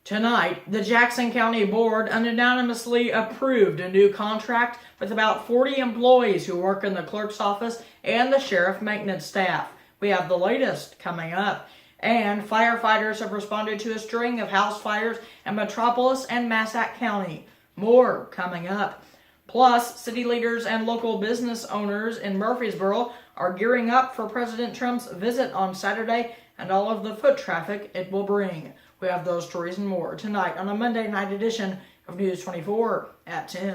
Tonight, the Jackson County Board unanimously approved a new contract with about 40 employees who work in the clerk's office and the sheriff maintenance staff. We have the latest coming up. And firefighters have responded to a string of house fires in Metropolis and Massac County. More coming up. Plus, city leaders and local business owners in Murfreesboro are gearing up for President Trump's visit on Saturday and all of the foot traffic it will bring. We have those stories and more tonight on a Monday night edition of News 24 at 10.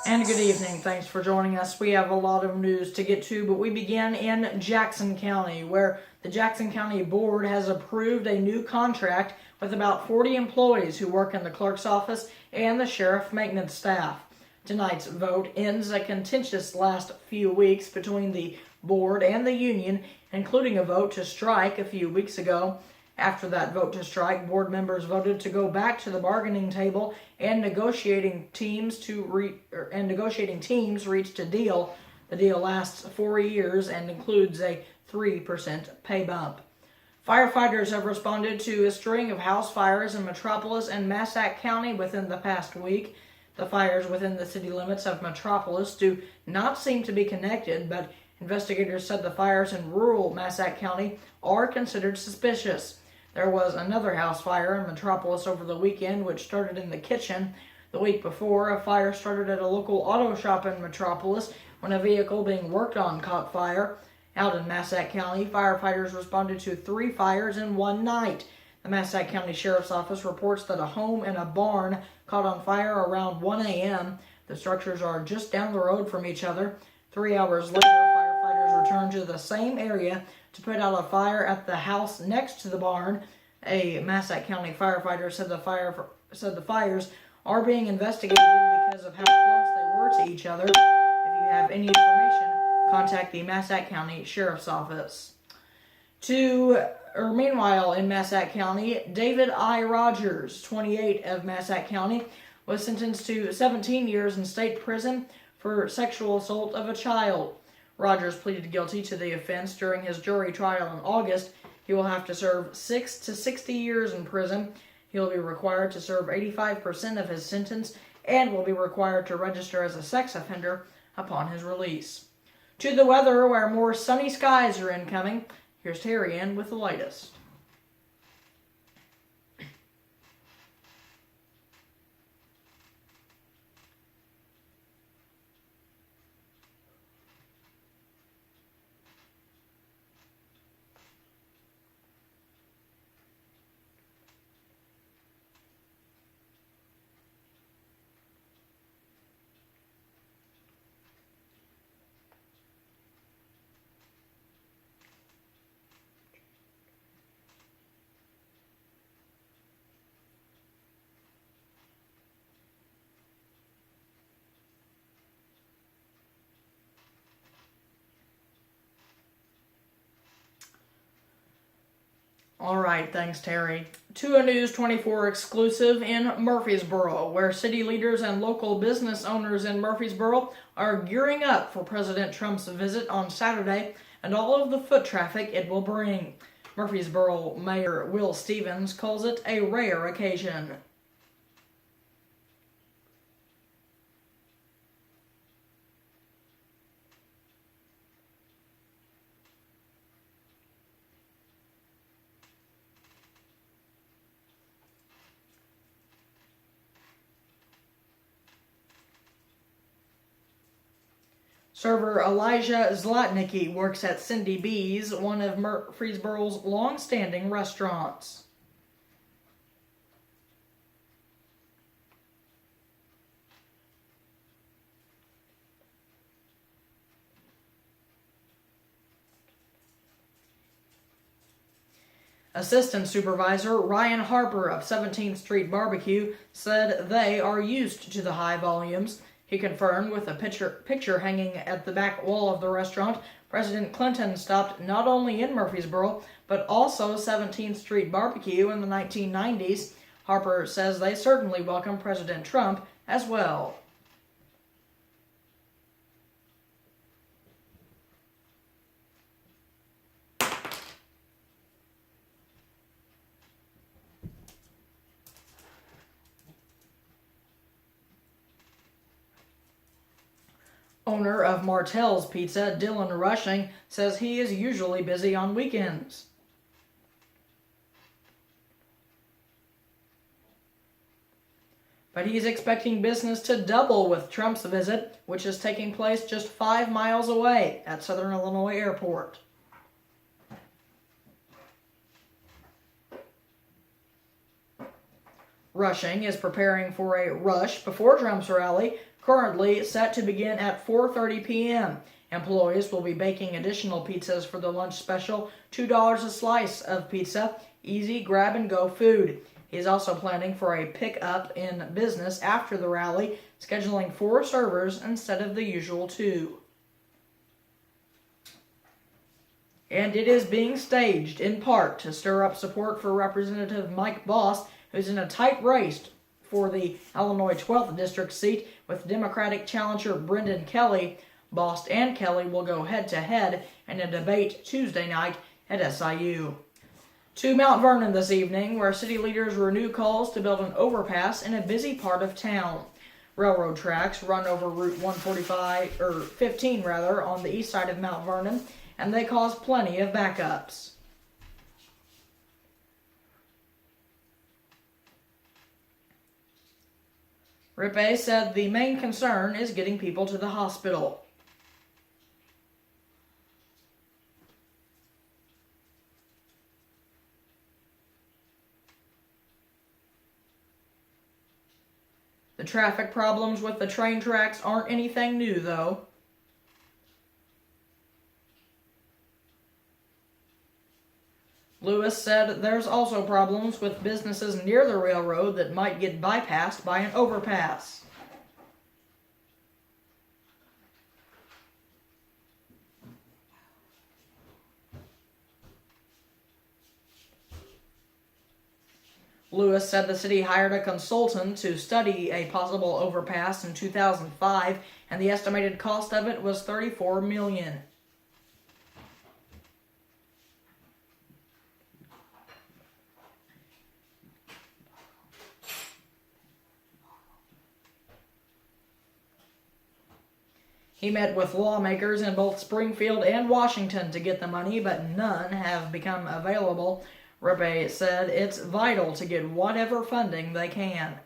And good evening. Thanks for joining us. We have a lot of news to get to, but we begin in Jackson County, where the Jackson County Board has approved a new contract with about 40 employees who work in the clerk's office and the sheriff maintenance staff. Tonight's vote ends a contentious last few weeks between the board and the union, including a vote to strike a few weeks ago. After that vote to strike, board members voted to go back to the bargaining table, and negotiating teams reached a deal. The deal lasts 4 years and includes a 3% pay bump. Firefighters have responded to a string of house fires in Metropolis and Massac County within the past week. The fires within the city limits of Metropolis do not seem to be connected, but investigators said the fires in rural Massac County are considered suspicious. There was another house fire in Metropolis over the weekend, which started in the kitchen. The week before, a fire started at a local auto shop in Metropolis when a vehicle being worked on caught fire. Out in Massac County, firefighters responded to 3 fires in one night. The Massac County Sheriff's Office reports that a home and a barn caught on fire around 1 a.m. The structures are just down the road from each other. 3 hours later, firefighters returned to the same area to put out a fire at the house next to the barn. A Massac County firefighter said the fires are being investigated because of how close they were to each other. If you have any information, contact the Massac County Sheriff's Office. Meanwhile, in Massac County, David I. Rogers, 28 of Massac County, was sentenced to 17 years in state prison for sexual assault of a child. Rogers pleaded guilty to the offense during his jury trial in August. He will have to serve 6 to 60 years in prison. He will be required to serve 85% of his sentence and will be required to register as a sex offender upon his release. To the weather, where more sunny skies are incoming. Here's Terry Ann with the latest. All right, thanks, Terry. To a News 24 exclusive in Murfreesboro, where city leaders and local business owners in Murfreesboro are gearing up for President Trump's visit on Saturday and all of the foot traffic it will bring. Murfreesboro Mayor Will Stevens calls it a rare occasion. Server Elijah Zlotnicki works at Cindy B's, one of Murfreesboro's long-standing restaurants. Assistant Supervisor Ryan Harper of 17th Street Barbecue said they are used to the high volumes. He confirmed with a picture hanging at the back wall of the restaurant President Clinton stopped not only in Murfreesboro, but also 17th Street Barbecue in the 1990s. Harper says they certainly welcome President Trump as well. Owner of Martell's Pizza, Dylan Rushing, says he is usually busy on weekends. But he's expecting business to double with Trump's visit, which is taking place just 5 miles away at Southern Illinois Airport. Rushing is preparing for a rush before Trump's rally, currently set to begin at 4:30 p.m. Employees will be baking additional pizzas for the lunch special, $2 a slice of pizza, easy grab-and-go food. He's also planning for a pick-up in business after the rally, scheduling 4 servers instead of the usual 2. And it is being staged, in part, to stir up support for Representative Mike Bost, who's in a tight race for the Illinois 12th District seat with Democratic challenger Brendan Kelly. Bost and Kelly will go head-to-head in a debate Tuesday night at SIU. To Mount Vernon this evening, where city leaders renew calls to build an overpass in a busy part of town. Railroad tracks run over Route 15 on the east side of Mount Vernon, and they cause plenty of backups. Rippe said the main concern is getting people to the hospital. The traffic problems with the train tracks aren't anything new, though. Lewis said there's also problems with businesses near the railroad that might get bypassed by an overpass. Lewis said the city hired a consultant to study a possible overpass in 2005, and the estimated cost of it was $34 million. He met with lawmakers in both Springfield and Washington to get the money, but none have become available. Rippe said it's vital to get whatever funding they can.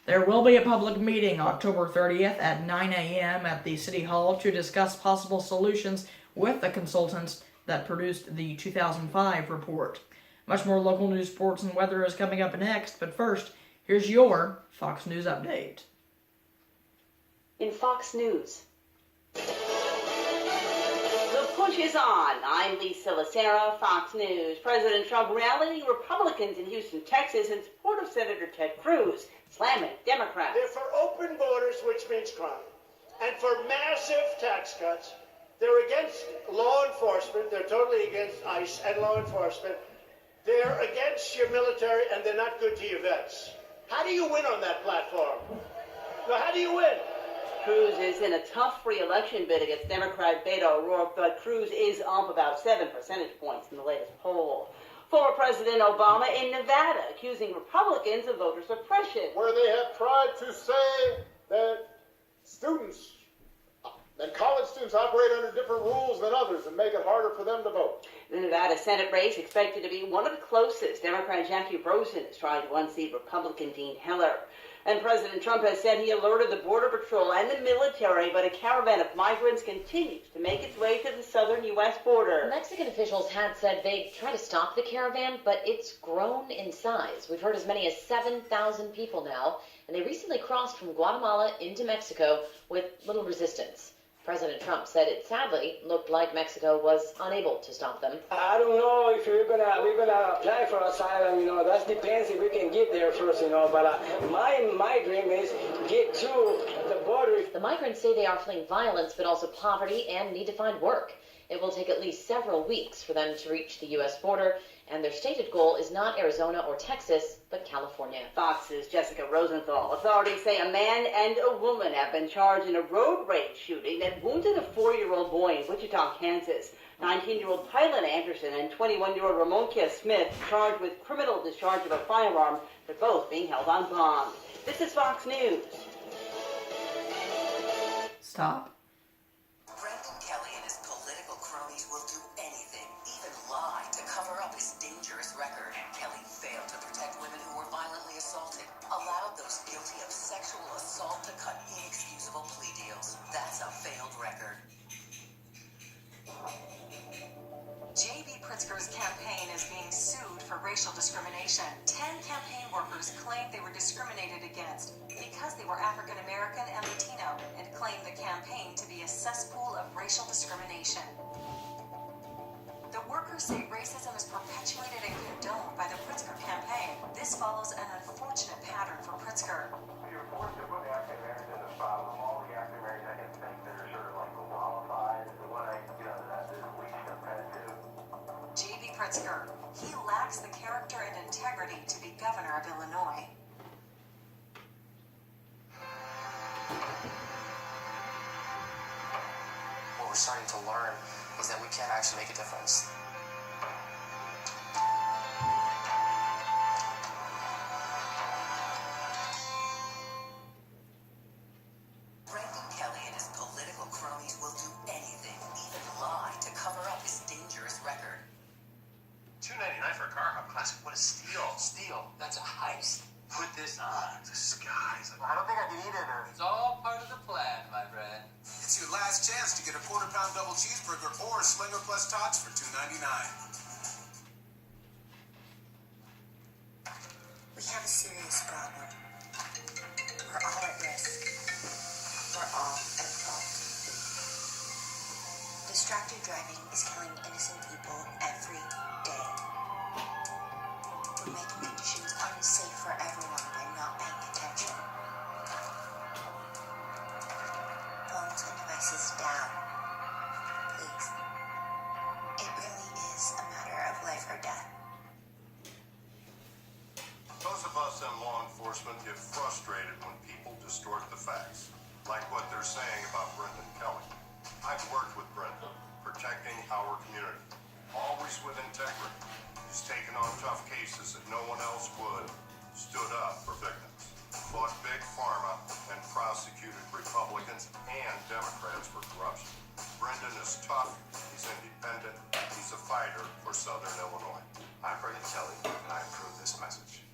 There will be a public meeting October 30th at 9 a.m. at the City Hall to discuss possible solutions with the consultants that produced the 2005 report. Much more local news, sports, and weather is coming up next, but first, here's your Fox News update. In Fox News. Push is on. I'm Lisa Lacera, Fox News. President Trump rallying Republicans in Houston, Texas in support of Senator Ted Cruz, slamming Democrats. They're for open borders, which means crime, and for massive tax cuts. They're against law enforcement. They're totally against ICE and law enforcement. They're against your military, and they're not good to your vets. How do you win on that platform? No, how do you win? Cruz is in a tough re-election bid against Democrat Beto O'Rourke, but Cruz is up about 7 percentage points in the latest poll. Former President Obama in Nevada accusing Republicans of voter suppression. Where they have tried to say that students and college students operate under different rules than others and make it harder for them to vote. The Nevada Senate race expected to be one of the closest. Democrat Jackie Rosen is trying to unseat Republican Dean Heller. And President Trump has said he alerted the Border Patrol and the military, but a caravan of migrants continues to make its way to the southern U.S. border. Mexican officials had said they'd try to stop the caravan, but it's grown in size. We've heard as many as 7,000 people now, and they recently crossed from Guatemala into Mexico with little resistance. President Trump said it sadly looked like Mexico was unable to stop them. I don't know if we're gonna apply for asylum. That depends if we can get there first. But my dream is get to the border. The migrants say they are fleeing violence, but also poverty, and need to find work. It will take at least several weeks for them to reach the U.S. border, and their stated goal is not Arizona or Texas, but California. Fox's Jessica Rosenthal. Authorities say a man and a woman have been charged in a road rage shooting that wounded a 4-year-old boy in Wichita, Kansas. 19-year-old Tylen Anderson and 21-year-old Ramonkia Smith charged with criminal discharge of a firearm. They're both being held on bond. This is Fox News. Stop. Brendan Kelly and his political cronies will do anything, even lie, to cover up his dangerous record. Kelly failed to protect women who were violently assaulted, allowed those guilty of sexual assault to cut inexcusable plea deals. That's a failed record. J.B. Pritzker's campaign is being sued for racial discrimination. 10 campaign workers claimed they were discriminated against because they were African American and Latino, and claimed the campaign to be a cesspool of racial discrimination. The workers say racism is perpetuated and condoned by the Pritzker campaign. This follows an unfortunate pattern for Pritzker. You're forced to put African Americans in the spot with all the African Americans I can think that are sort of like qualified and what that is least competitive. J.B. Pritzker, he lacks the character and integrity to be governor of Illinois. What we're starting to learn is that we can actually make a difference. Brendan Kelly and his political cronies will do anything, even lie, to cover up his dangerous record. $2.99 for a car hop classic. What a steal! Steal. That's a heist. Put this on. Disguise. I don't think I can eat it. It's all part of the plan, my friend. It's your last chance to get a quarter-pound double cheeseburger or Slinger Plus Tots for $2.99. We have a serious problem. We're all at risk. We're all at fault. Distracted driving is killing innocent people every day. We're making conditions unsafe for everyone by not paying attention. Phones and devices down. Please. It really is a matter of life or death. Those of us in law enforcement get frustrated when people distort the facts, like what they're saying about Brendan Kelly. I've worked with Brendan, protecting our community, always with integrity. He's taken on tough cases that no one else would, stood up for victims, fought big pharma, and prosecuted Republicans and Democrats for corruption. Brendan is tough, he's independent, he's a fighter for Southern Illinois. I'm Brendan Kelly, and I approve this message.